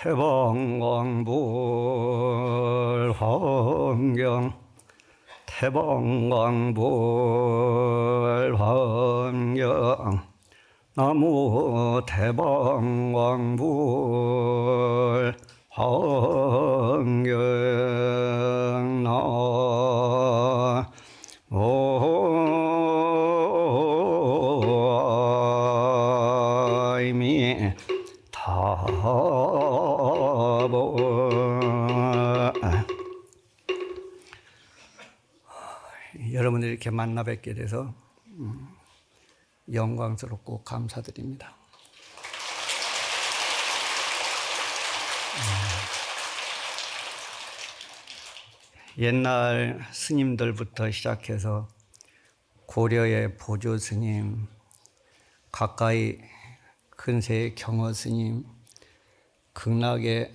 태방광불 환경 태방광불 환경 나무 태방광불 환경 나무 이미 타보 여러분들 이렇게 만나 뵙게 돼서 영광스럽고 감사드립니다. 옛날 스님들부터 시작해서 고려의 보조 스님, 가까이 근세의 경허 스님, 극락의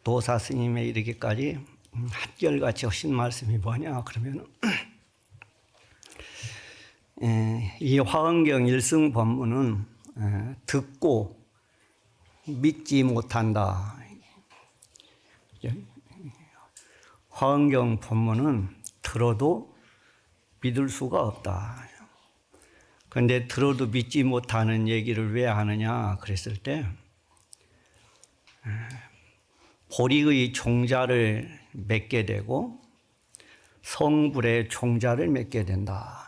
도사 스님에 이르기까지 한결같이 하신 말씀이 뭐냐 그러면 이 화엄경 일승 법문은 듣고 믿지 못한다. 화엄경 법문은 들어도 믿을 수가 없다. 그런데 들어도 믿지 못하는 얘기를 왜 하느냐 그랬을 때 보리의 종자를 맺게 되고 성불의 종자를 맺게 된다.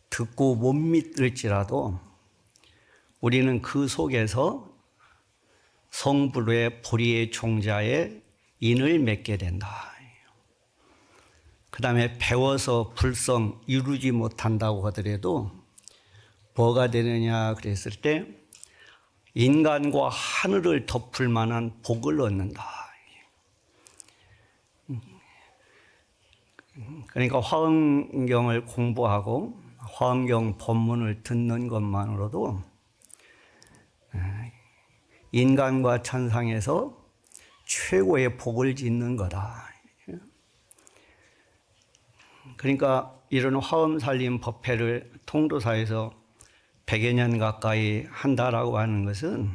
듣고 못 믿을지라도 우리는 그 속에서 성불의 보리의 종자에 인을 맺게 된다. 그 다음에 배워서 불성 이루지 못한다고 하더라도 뭐가 되느냐 그랬을 때 인간과 하늘을 덮을 만한 복을 얻는다. 그러니까 화엄경을 공부하고 화엄경 법문을 듣는 것만으로도 인간과 천상에서 최고의 복을 짓는 거다. 그러니까 이런 화엄살림 법회를 통도사에서 100여 년 가까이 한다라고 하는 것은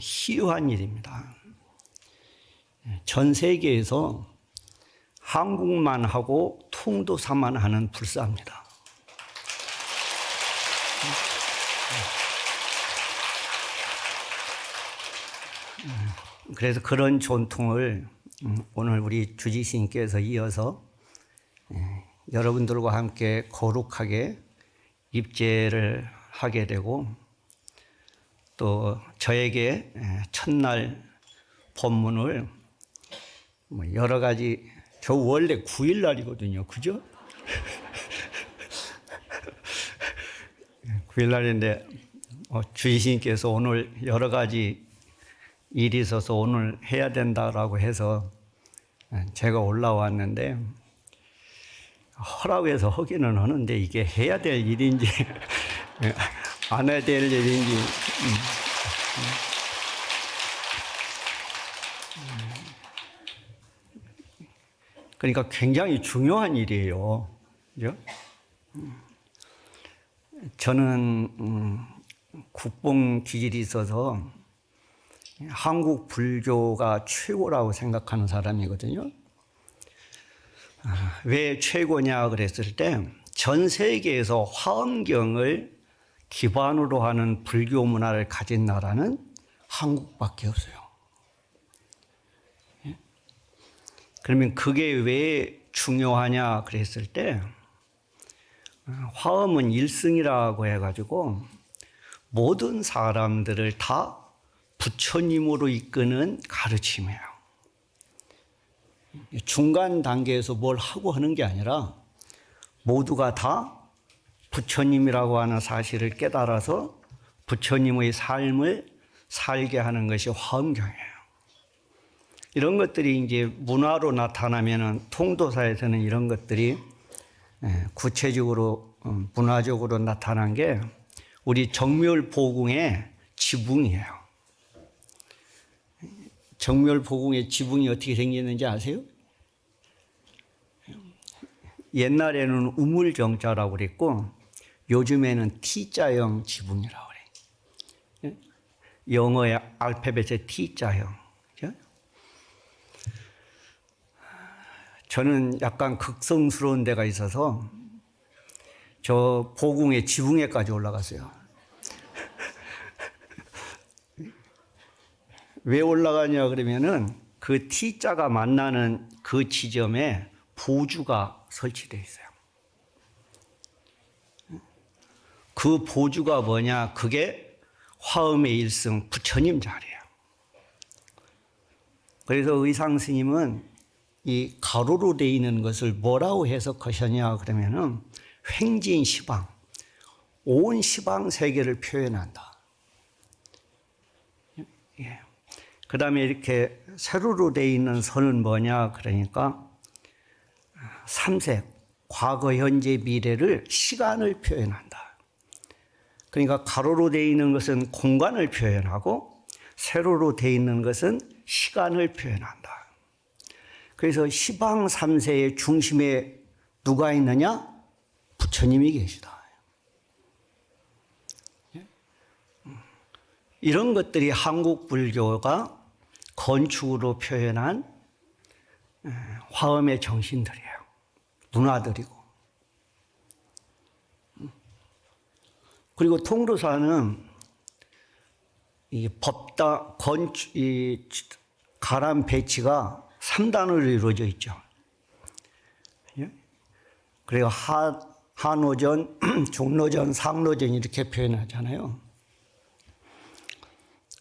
희유한 일입니다. 전 세계에서 한국만 하고 통도사만 하는 불사입니다. 그래서 그런 전통을 오늘 우리 주지스님께서 이어서 여러분들과 함께 거룩하게 입제를 하게 되고 또 저에게 첫날 법문을 여러 가지 저 원래 9일 날이거든요. 그죠? 9일 날인데 주지스님께서 오늘 여러 가지 일이 있어서 오늘 해야 된다라고 해서 제가 올라왔는데 허락해서 하기는 하는데 이게 해야 될 일인지 안 해야 될 일인지 그러니까 굉장히 중요한 일이에요. 그죠? 저는 국뽕 기질이 있어서 한국 불교가 최고라고 생각하는 사람이거든요. 왜 최고냐 그랬을 때 전 세계에서 화엄경을 기반으로 하는 불교 문화를 가진 나라는 한국밖에 없어요. 그러면 그게 왜 중요하냐 그랬을 때 화엄은 일승이라고 해가지고 모든 사람들을 다 부처님으로 이끄는 가르침이에요. 중간 단계에서 뭘 하고 하는 게 아니라 모두가 다 부처님이라고 하는 사실을 깨달아서 부처님의 삶을 살게 하는 것이 화엄경이에요. 이런 것들이 이제 문화로 나타나면은 통도사에서는 이런 것들이 구체적으로 문화적으로 나타난 게 우리 정멸보궁의 지붕이에요. 정멸보궁의 지붕이 어떻게 생겼는지 아세요? 옛날에는 우물정자라고 그랬고 요즘에는 T자형 지붕이라고 그래요. 영어의 알파벳의 T자형. 그죠? 저는 약간 극성스러운 데가 있어서 저 보궁의 지붕에까지 올라갔어요. 왜 올라가냐 그러면은 그 T자가 만나는 그 지점에 보주가 설치되어 있어요. 그 보주가 뭐냐? 그게 화엄의 일승 부처님 자리예요. 그래서 의상 스님은 이 가로로 되어 있는 것을 뭐라고 해석하셨냐 그러면은 횡진 시방, 온 시방 세계를 표현한다. 예. 그 다음에 이렇게 세로로 되어 있는 선은 뭐냐 그러니까 삼색, 과거, 현재, 미래를 시간을 표현한다. 그러니까 가로로 되어 있는 것은 공간을 표현하고 세로로 되어 있는 것은 시간을 표현한다. 그래서 시방 삼세의 중심에 누가 있느냐? 부처님이 계시다. 이런 것들이 한국 불교가 건축으로 표현한 화엄의 정신들이에요. 문화들이고. 그리고 통도사는 이 법당, 건축, 이 가람 배치가 3단으로 이루어져 있죠. 그리고 한오전, 중로전, 상로전 이렇게 표현하잖아요.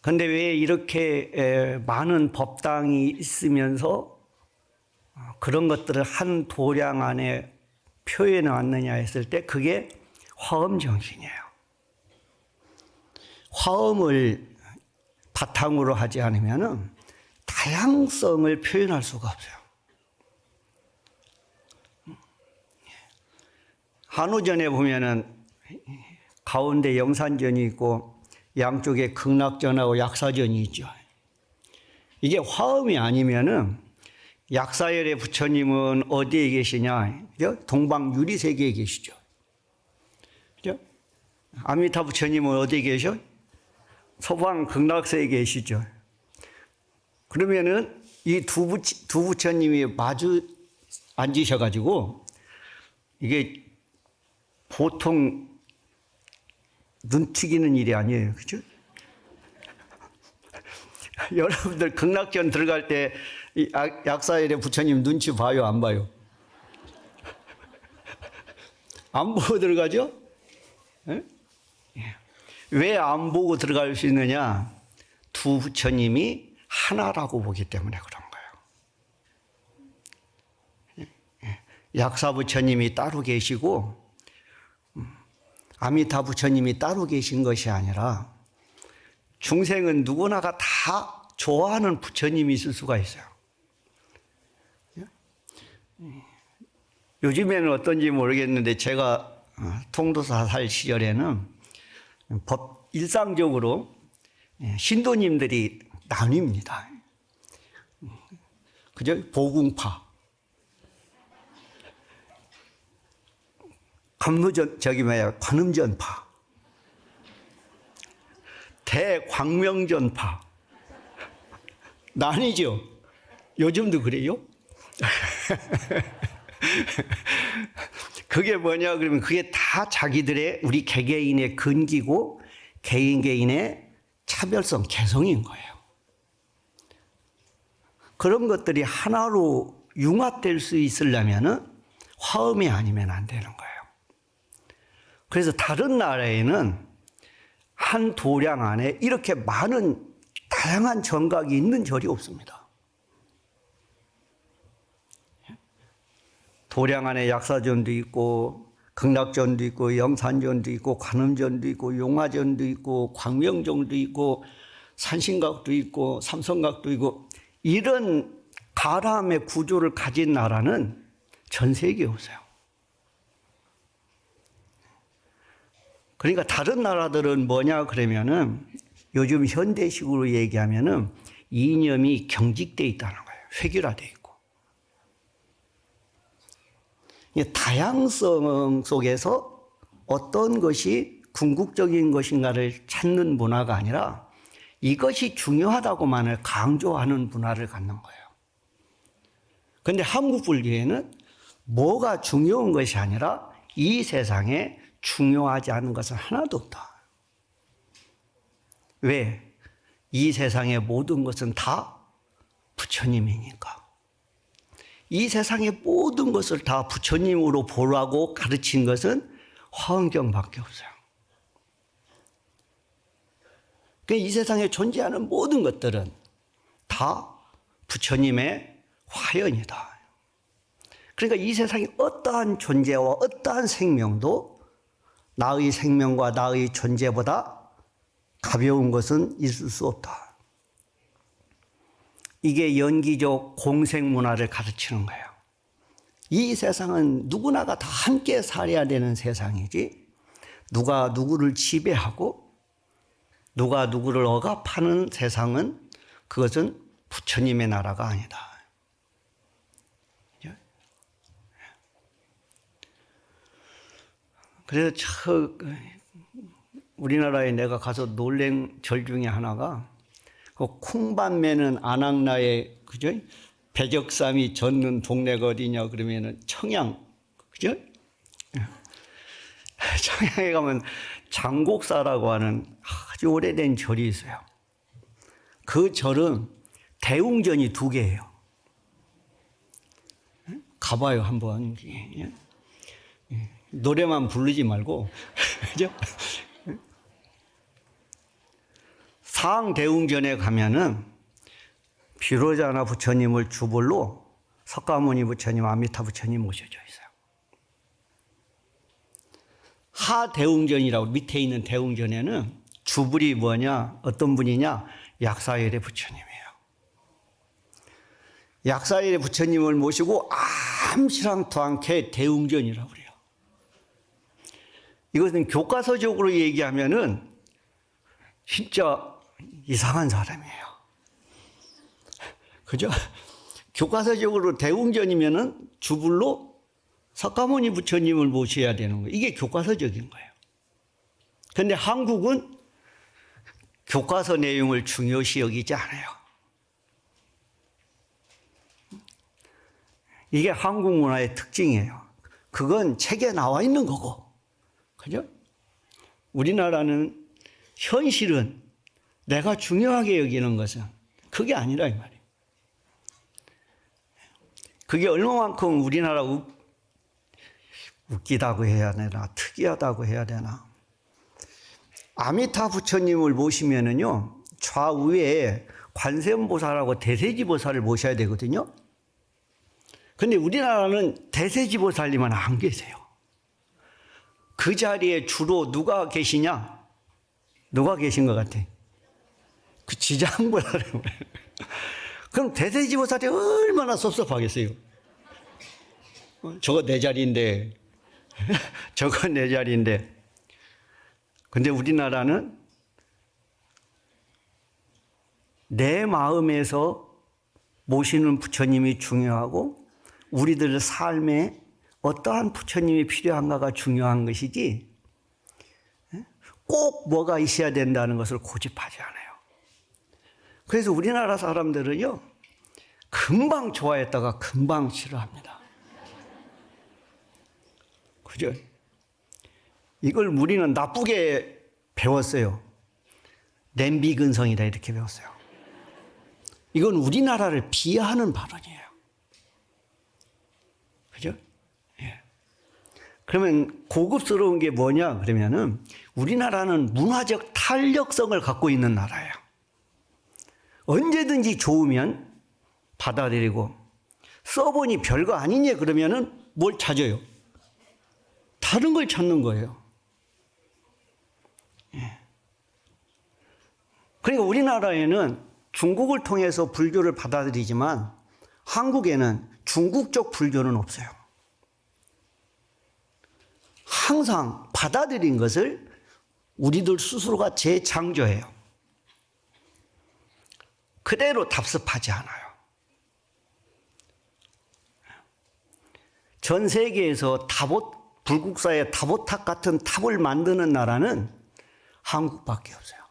그런데 왜 이렇게 많은 법당이 있으면서 그런 것들을 한 도량 안에 표현해 왔느냐 했을 때 그게 화엄 정신이에요. 화엄을 바탕으로 하지 않으면 다양성을 표현할 수가 없어요. 한오전에 보면은 가운데 영산전이 있고 양쪽에 극락전하고 약사전이 있죠. 이게 화엄이 아니면은 약사열의 부처님은 어디에 계시냐? 그죠? 동방 유리세계에 계시죠. 그죠? 아미타 부처님은 어디에 계셔? 서방 극락세에 계시죠. 그러면은 이 두 부처님이 마주 앉으셔가지고 이게 보통 눈 튀기는 일이 아니에요. 그죠? 여러분들 극락전 들어갈 때 약사일의 부처님 눈치 봐요? 안 봐요? 안 보고 들어가죠? 왜 안 보고 들어갈 수 있느냐? 두 부처님이 하나라고 보기 때문에 그런 거예요. 약사 부처님이 따로 계시고 아미타 부처님이 따로 계신 것이 아니라 중생은 누구나가 다 좋아하는 부처님이 있을 수가 있어요. 요즘에는 어떤지 모르겠는데 제가 통도사 살 시절에는 일상적으로 신도님들이 나뉩니다. 그죠? 보궁파, 관음전파, 대광명전파 나뉘죠. 요즘도 그래요? 그게 뭐냐 그러면 그게 다 자기들의 우리 개개인의 근기고 개인의 차별성, 개성인 거예요. 그런 것들이 하나로 융합될 수 있으려면은 화엄이 아니면 안 되는 거예요. 그래서 다른 나라에는 한 도량 안에 이렇게 많은 다양한 정각이 있는 절이 없습니다. 도량 안에 약사전도 있고 극락전도 있고 영산전도 있고 관음전도 있고 용화전도 있고 광명전도 있고 산신각도 있고 삼성각도 있고 이런 가람의 구조를 가진 나라는 전 세계에 없어요. 그러니까 다른 나라들은 뭐냐 그러면은 요즘 현대식으로 얘기하면은 이념이 경직되어 있다는 거예요. 획일화되어 있고. 다양성 속에서 어떤 것이 궁극적인 것인가를 찾는 문화가 아니라 이것이 중요하다고만을 강조하는 문화를 갖는 거예요. 그런데 한국 불교에는 뭐가 중요한 것이 아니라 이 세상에 중요하지 않은 것은 하나도 없다. 왜? 이 세상의 모든 것은 다 부처님이니까. 이 세상의 모든 것을 다 부처님으로 보라고 가르친 것은 화엄경밖에 없어요. 이 세상에 존재하는 모든 것들은 다 부처님의 화연이다. 그러니까 이 세상의 어떠한 존재와 어떠한 생명도 나의 생명과 나의 존재보다 가벼운 것은 있을 수 없다. 이게 연기적 공생문화를 가르치는 거예요. 이 세상은 누구나가 다 함께 살아야 되는 세상이지, 누가 누구를 지배하고 누가 누구를 억압하는 세상은 그것은 부처님의 나라가 아니다. 그래서 우리나라에 내가 가서 놀란 절 중에 하나가 그 콩밭매는 안악나에, 그죠? 백역삼이 젖는 동네가 어디냐 그러면은 청양, 그죠? 청양에 가면 장곡사라고 하는 아주 오래된 절이 있어요. 그 절은 대웅전이 2개예요. 가봐요, 한번. 노래만 부르지 말고, 그죠? 상대웅전에 가면은 비로자나 부처님을 주불로 석가모니 부처님, 아미타 부처님 모셔져 있어요. 하대웅전이라고 밑에 있는 대웅전에는 주불이 뭐냐, 어떤 분이냐, 약사열의 부처님이에요. 약사열의 부처님을 모시고 암시랑도 않게 대웅전이라고 그래요. 이것은 교과서적으로 얘기하면은 진짜 이상한 사람이에요. 그죠? 교과서적으로 대웅전이면은 주불로 석가모니 부처님을 모셔야 되는 거예요. 이게 교과서적인 거예요. 그런데 한국은 교과서 내용을 중요시 여기지 않아요. 이게 한국 문화의 특징이에요. 그건 책에 나와 있는 거고. 그죠? 우리나라는 현실은 내가 중요하게 여기는 것은 그게 아니라 이 말이에요. 그게 얼마만큼 우리나라 웃기다고 해야 되나, 특이하다고 해야 되나. 아미타 부처님을 모시면은요, 좌우에 관세음보살하고 대세지보살을 모셔야 되거든요. 근데 우리나라는 대세지보살님은 안 계세요. 그 자리에 주로 누가 계시냐? 누가 계신 것 같아? 그 지장보살이에요. 그럼 대세지보살이 얼마나 섭섭하겠어요? 저거 내 자리인데, 저거 내 자리인데. 근데 우리나라는 내 마음에서 모시는 부처님이 중요하고 우리들 삶에 어떠한 부처님이 필요한가가 중요한 것이지 꼭 뭐가 있어야 된다는 것을 고집하지 않아요. 그래서 우리나라 사람들은요, 금방 좋아했다가 금방 싫어합니다. 그죠? 이걸 우리는 나쁘게 배웠어요. 냄비근성이다 이렇게 배웠어요. 이건 우리나라를 비하하는 발언이에요. 그죠? 예. 그러면 고급스러운 게 뭐냐 그러면은 우리나라는 문화적 탄력성을 갖고 있는 나라예요. 언제든지 좋으면 받아들이고 써보니 별거 아니냐 그러면은 뭘 찾아요? 다른 걸 찾는 거예요. 예. 그러니까 우리나라에는 중국을 통해서 불교를 받아들이지만 한국에는 중국적 불교는 없어요. 항상 받아들인 것을 우리들 스스로가 재창조해요. 그대로 답습하지 않아요. 전 세계에서 불국사의 다보탑 같은 탑을 만드는 나라는 한국밖에 없어요.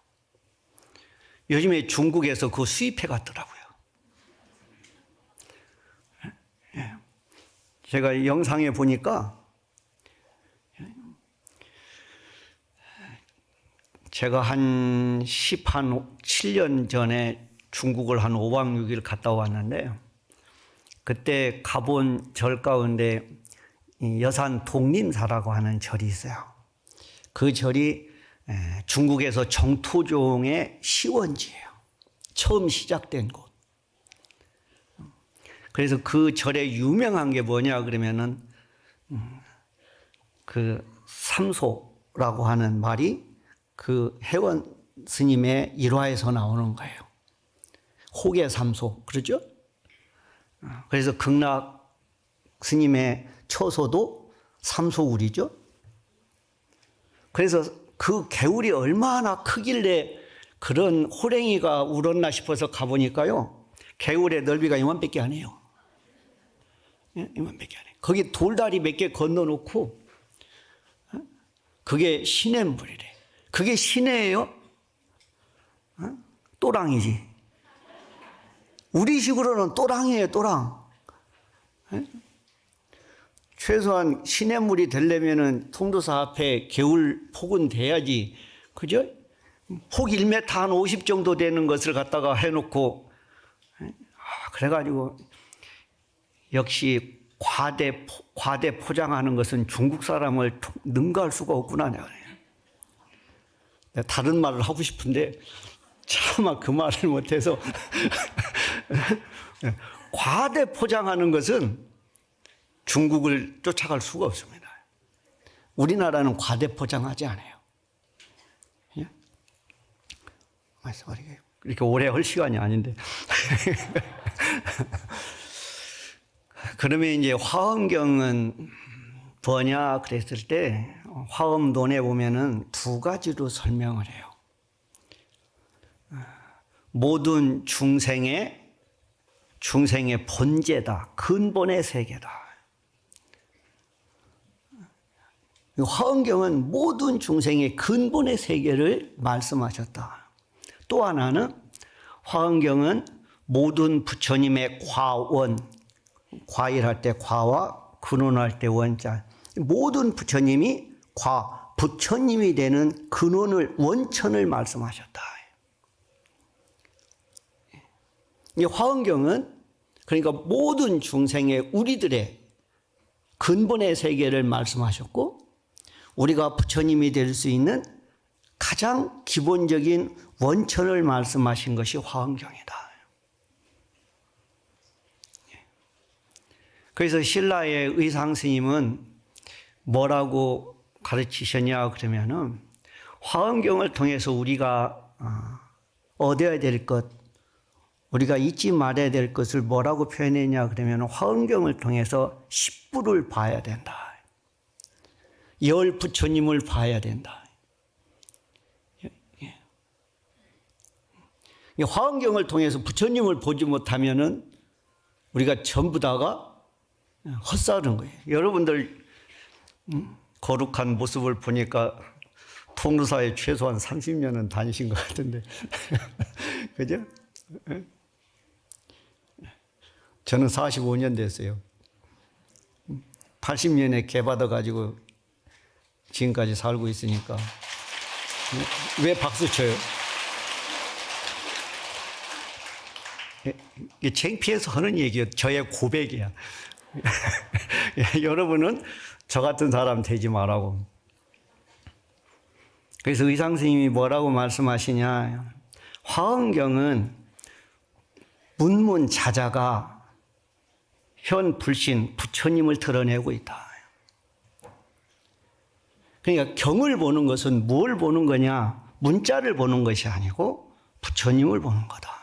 요즘에 중국에서 그거 수입해 갔더라고요. 제가 영상에 보니까 제가 한 7년 전에 중국을 한 5박 6일 갔다 왔는데 그때 가본 절 가운데 여산 독림사라고 하는 절이 있어요. 그 절이 중국에서 정토종의 시원지예요. 처음 시작된 곳. 그래서 그 절에 유명한 게 뭐냐 그러면은 그 삼소라고 하는 말이 그 해원 스님의 일화에서 나오는 거예요. 호계 삼소 그러죠? 그래서 극락 스님의 처소도 삼소울이죠. 그래서 그 개울이 얼마나 크길래 그런 호랭이가 울었나 싶어서 가보니까요. 개울의 넓이가 이만밖에 안 해요. 이만밖에 안 해요. 거기 돌다리 몇 개 건너놓고 그게 시냇물이래. 그게 시내예요? 또랑이지. 우리식으로는 또랑이에요, 또랑. 최소한 시냇물이 되려면은 통도사 앞에 개울 폭은 돼야지. 그죠? 폭 1m 한 50 정도 되는 것을 갖다가 해놓고, 그래가지고, 역시 과대 포장하는 것은 중국 사람을 능가할 수가 없구나. 내가 다른 말을 하고 싶은데, 차마 그 말을 못해서, 과대 포장하는 것은 중국을 쫓아갈 수가 없습니다. 우리나라는 과대 포장하지 않아요. 예? 이렇게 오래 할 시간이 아닌데. 그러면 이제 화엄경은 뭐냐 그랬을 때 화엄론에 보면은 두 가지로 설명을 해요. 모든 중생의 본제다. 근본의 세계다. 화엄경은 모든 중생의 근본의 세계를 말씀하셨다. 또 하나는 화엄경은 모든 부처님의 과원, 과일할 때 과와 근원할 때 원자, 모든 부처님이 부처님이 되는 근원을, 원천을 말씀하셨다. 이 화엄경은 그러니까 모든 중생의 우리들의 근본의 세계를 말씀하셨고, 우리가 부처님이 될 수 있는 가장 기본적인 원천을 말씀하신 것이 화엄경이다. 그래서 신라의 의상 스님은 뭐라고 가르치셨냐 그러면은 화엄경을 통해서 우리가 얻어야 될 것, 우리가 잊지 말아야 될 것을 뭐라고 표현했냐 그러면 화엄경을 통해서 십부를 봐야 된다. 열 부처님을 봐야 된다. 화엄경을 통해서 부처님을 보지 못하면은 우리가 전부 다가 헛살은 거예요. 여러분들 거룩한 모습을 보니까 통도사에 최소한 30년은 다니신 것 같은데, 그죠? 저는 45년 됐어요. 80년에 개받아가지고 지금까지 살고 있으니까. 왜 박수 쳐요? 이게 창피해서 하는 얘기예요. 저의 고백이야. 여러분은 저 같은 사람 되지 말라고. 그래서 의상 스님이 뭐라고 말씀하시냐. 화엄경은 문문자자가 현 불신 부처님을 드러내고 있다. 그러니까 경을 보는 것은 뭘 보는 거냐? 문자를 보는 것이 아니고 부처님을 보는 거다.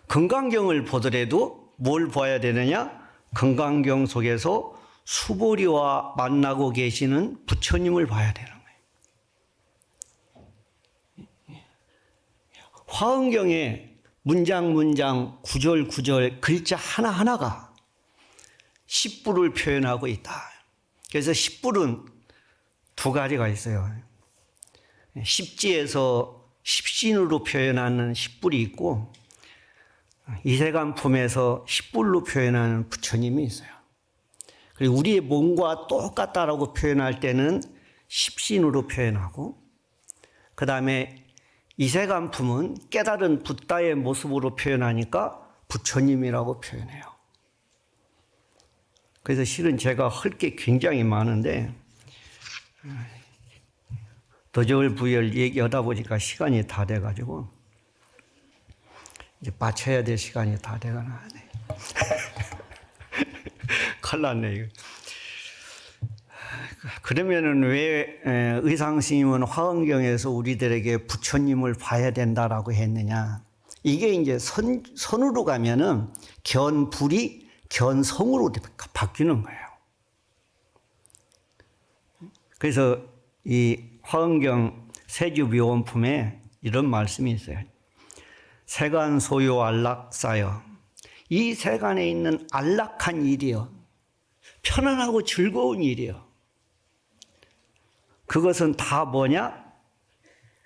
금강경을 보더라도 뭘 봐야 되느냐? 금강경 속에서 수보리와 만나고 계시는 부처님을 봐야 되는 거예요. 화엄경에 문장, 구절, 글자 하나하나가 십부를 표현하고 있다. 그래서 십부는 두 가지가 있어요. 십지에서 십신으로 표현하는 십불이 있고 이세간품에서 십불로 표현하는 부처님이 있어요. 그리고 우리의 몸과 똑같다라고 표현할 때는 십신으로 표현하고, 그 다음에 이세간품은 깨달은 붓다의 모습으로 표현하니까 부처님이라고 표현해요. 그래서 실은 제가 할 게 굉장히 많은데 도저울부열 얘기하다 보니까 시간이 다 돼가지고 이제 마쳐야 될 시간이 다 돼가네. 큰일 났네 이거. 그러면은 왜 의상스님은 화엄경에서 우리들에게 부처님을 봐야 된다라고 했느냐? 이게 이제 선으로 가면은 견불이 견성으로 바뀌는 거예요. 그래서 이 화엄경 세주묘원품에 이런 말씀이 있어요. 세간 소요 안락사여. 이 세간에 있는 안락한 일이요, 편안하고 즐거운 일이요, 그것은 다 뭐냐?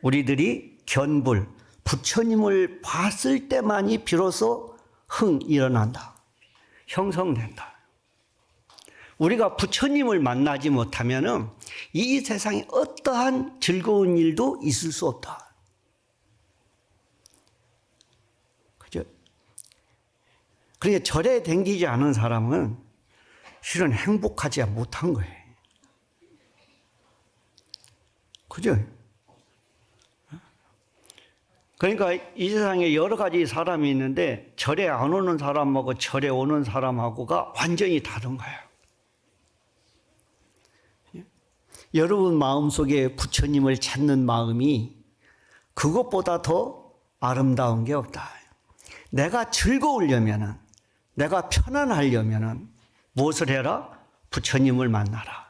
우리들이 견불, 부처님을 봤을 때만이 비로소 일어난다, 형성된다. 우리가 부처님을 만나지 못하면 이 세상에 어떠한 즐거운 일도 있을 수 없다. 그죠? 그러니까 절에 댕기지 않은 사람은 실은 행복하지 못한 거예요. 그죠? 그러니까 이 세상에 여러 가지 사람이 있는데 절에 안 오는 사람하고 절에 오는 사람하고가 완전히 다른 거예요. 여러분 마음속에 부처님을 찾는 마음이 그것보다 더 아름다운 게 없다. 내가 즐거우려면은, 내가 편안하려면은 무엇을 해라? 부처님을 만나라.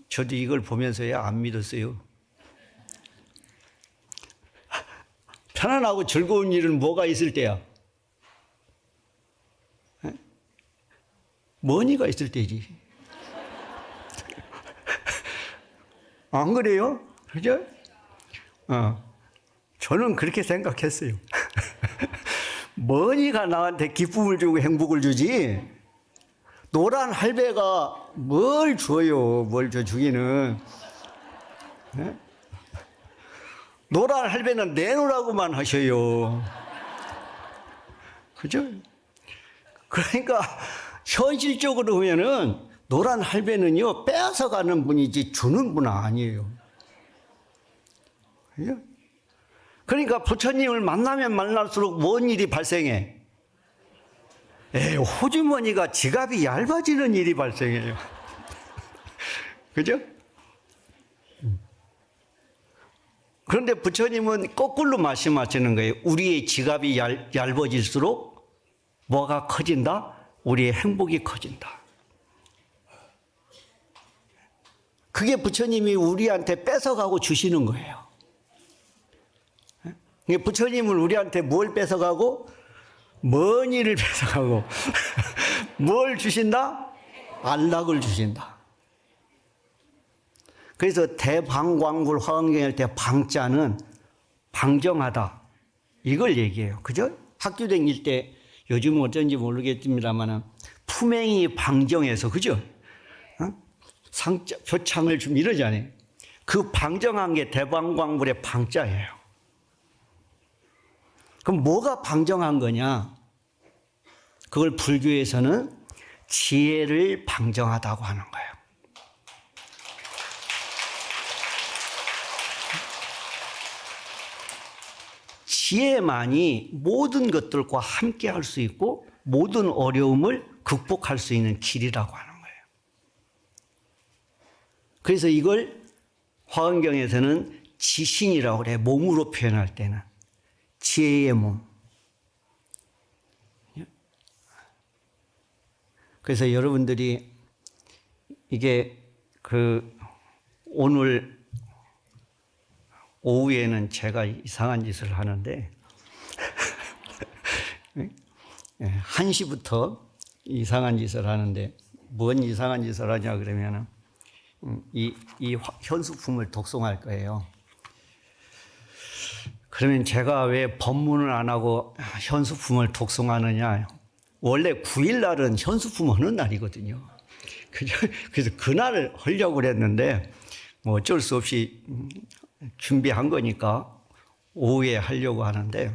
저도 이걸 보면서야 안 믿었어요. 편안하고 즐거운 일은 뭐가 있을 때야? 머니가 있을 때지. 안 그래요? 그죠? 저는 그렇게 생각했어요. 머니가 나한테 기쁨을 주고 행복을 주지, 노란 할배가 뭘 줘요, 뭘 주기는. 네? 노란 할배는 내놓으라고만 하셔요. 그죠? 그러니까 현실적으로 보면은 노란 할배는요, 빼앗아가는 분이지 주는 분은 아니에요. 그죠? 그러니까 부처님을 만나면 만날수록 뭔 일이 발생해? 호주머니가 지갑이 얇아지는 일이 발생해요. 그죠? 그런데 부처님은 거꾸로 말씀하시는 거예요. 우리의 지갑이 얇아질수록 뭐가 커진다? 우리의 행복이 커진다. 그게 부처님이 우리한테 뺏어가고 주시는 거예요. 부처님은 우리한테 뭘 뺏어가고? 머니를 뺏어가고 뭘 주신다? 안락을 주신다. 그래서 대방광불 화엄경일 때 방자는 방정하다, 이걸 얘기해요. 그죠? 학교 다닐 때 요즘은 어쩐지 모르겠습니다만 품행이 방정해서, 그죠? 상자, 표창을 좀 이러잖아요. 그 방정한 게 대방광불의 방자예요. 그럼 뭐가 방정한 거냐? 그걸 불교에서는 지혜를 방정하다고 하는 거예요. 지혜만이 모든 것들과 함께 할 수 있고 모든 어려움을 극복할 수 있는 길이라고 하는 거예요. 그래서 이걸 화엄경에서는 지신이라고 그래요. 몸으로 표현할 때는. 지혜의 몸. 그래서 여러분들이 이게 오늘 오후에는 제가 이상한 짓을 하는데 1시부터 이상한 짓을 하는데, 뭔 이상한 짓을 하냐 그러면은 이 현수품을 독송할 거예요. 그러면 제가 왜 법문을 안 하고 현수품을 독송하느냐? 원래 9일 날은 현수품 하는 날이거든요. 그래서 그날을 하려고 그랬는데 뭐 어쩔 수 없이 준비한 거니까 오후에 하려고 하는데,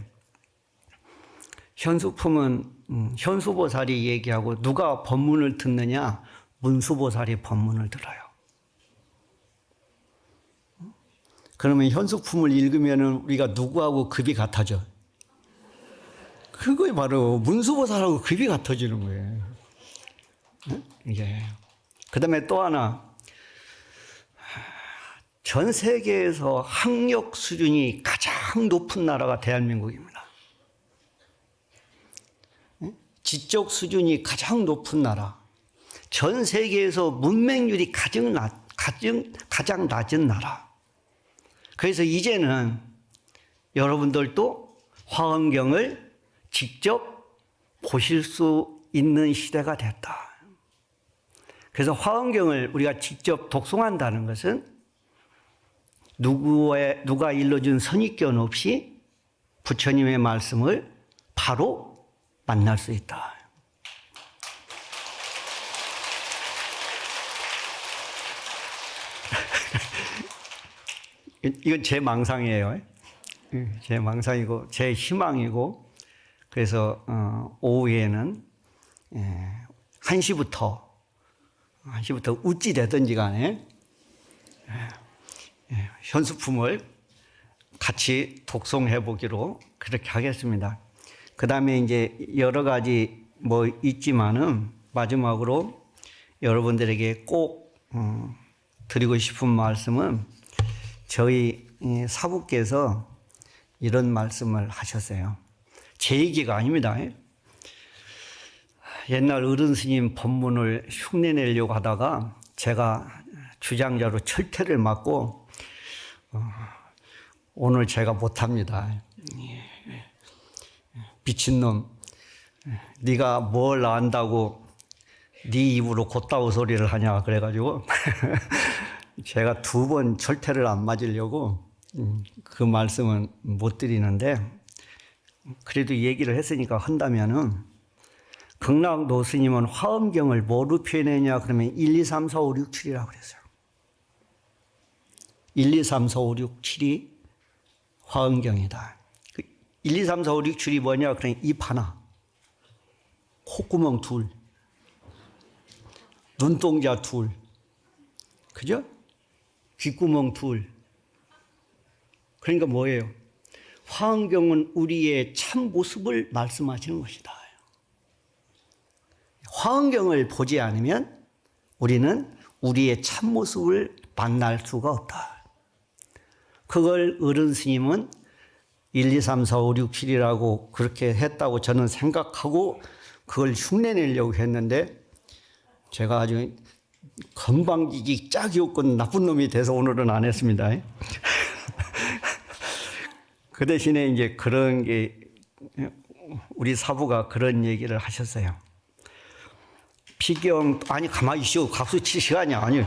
현수품은 현수보살이 얘기하고 누가 법문을 듣느냐? 문수보살이 법문을 들어요. 그러면 현수품을 읽으면 우리가 누구하고 급이 같아져? 그거에 바로 문수보살하고 급이 같아지는 거예요. 이게. 그 다음에 또 하나, 전 세계에서 학력 수준이 가장 높은 나라가 대한민국입니다. 지적 수준이 가장 높은 나라, 전 세계에서 문맹률이 가장 낮은 나라. 그래서 이제는 여러분들도 화엄경을 직접 보실 수 있는 시대가 됐다. 그래서 화엄경을 우리가 직접 독송한다는 것은 누가 일러준 선입견 없이 부처님의 말씀을 바로 만날 수 있다. 이건 제 망상이에요. 제 망상이고 제 희망이고, 그래서 오후에는 1시부터 어찌 되든지 간에 현수품을 같이 독송해 보기로 그렇게 하겠습니다. 그 다음에 이제 여러 가지 뭐 있지만은 마지막으로 여러분들에게 꼭 드리고 싶은 말씀은, 저희 사부께서 이런 말씀을 하셨어요. 제 얘기가 아닙니다. 옛날 어른 스님 법문을 흉내내려고 하다가 제가 주장자로 철퇴를 맞고 오늘 제가 못합니다. 미친놈, 네가 뭘 안다고 네 입으로 곧다우 소리를 하냐 그래가지고 제가 2번 철퇴를 안 맞으려고 그 말씀은 못 드리는데, 그래도 얘기를 했으니까 한다면은, 극락노 스님은 화엄경을 뭐로 표현했냐 그러면 1, 2, 3, 4, 5, 6, 7이라고 그랬어요. 1, 2, 3, 4, 5, 6, 7이 화엄경이다. 1, 2, 3, 4, 5, 6, 7이 뭐냐 그러면 입 하나, 콧구멍 2, 눈동자 2, 그죠? 귓구멍 2. 그러니까 뭐예요? 화엄경은 우리의 참 모습을 말씀하시는 것이다. 화엄경을 보지 않으면 우리는 우리의 참 모습을 만날 수가 없다. 그걸 어른 스님은 1, 2, 3, 4, 5, 6, 7이라고 그렇게 했다고 저는 생각하고 그걸 흉내내려고 했는데, 제가 아주 건방지기 짝이 없고 나쁜 놈이 돼서 오늘은 안 했습니다. 그 대신에 이제 그런 게, 우리 사부가 그런 얘기를 하셨어요. 피경, 아니 가만히 있어, 각수 칠 시간이 아니,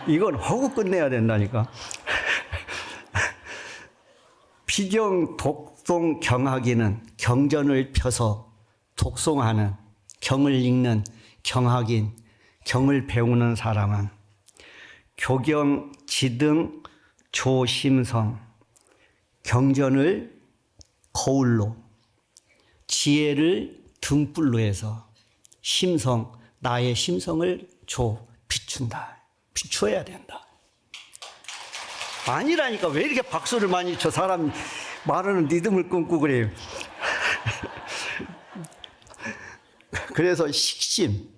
이건 하고 끝내야 된다니까. 피경 독송 경학인은 경전을 펴서 독송하는, 경을 읽는 경학인, 경을 배우는 사람은 교경 지등 조심성, 경전을 거울로, 지혜를 등불로 해서 심성, 나의 심성을 비춘다. 비추어야 된다. 아니라니까 왜 이렇게 박수를 많이 쳐? 사람 말하는 리듬을 끊고 그래요. 그래서 식심,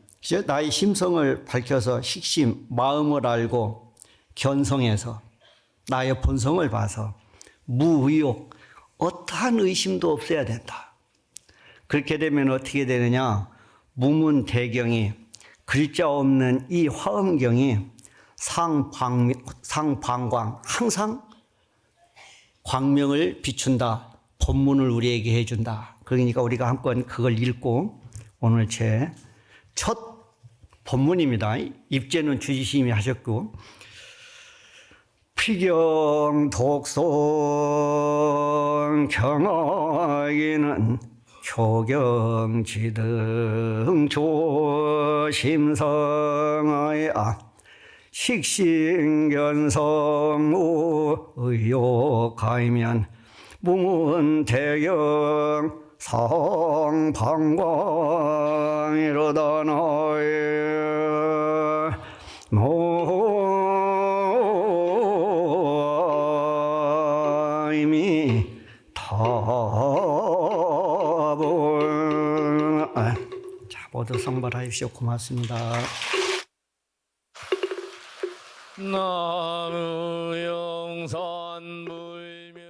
나의 심성을 밝혀서 식심, 마음을 알고 견성해서 나의 본성을 봐서 무의욕, 어떠한 의심도 없어야 된다. 그렇게 되면 어떻게 되느냐? 무문대경이, 글자 없는 이 화엄경이 상방광, 항상 광명을 비춘다. 법문을 우리에게 해준다. 그러니까 우리가 한번 그걸 읽고 오늘 제 첫 본문입니다. 입제는 주지심이 하셨고, 피경 독송 경악이는 초경지등 조심성의 식신견성무 의욕하이면 무문태경 성방광이로다 나의 모임이 답을 자, 모두 성발하십시오. 고맙습니다. 나무 영산 물명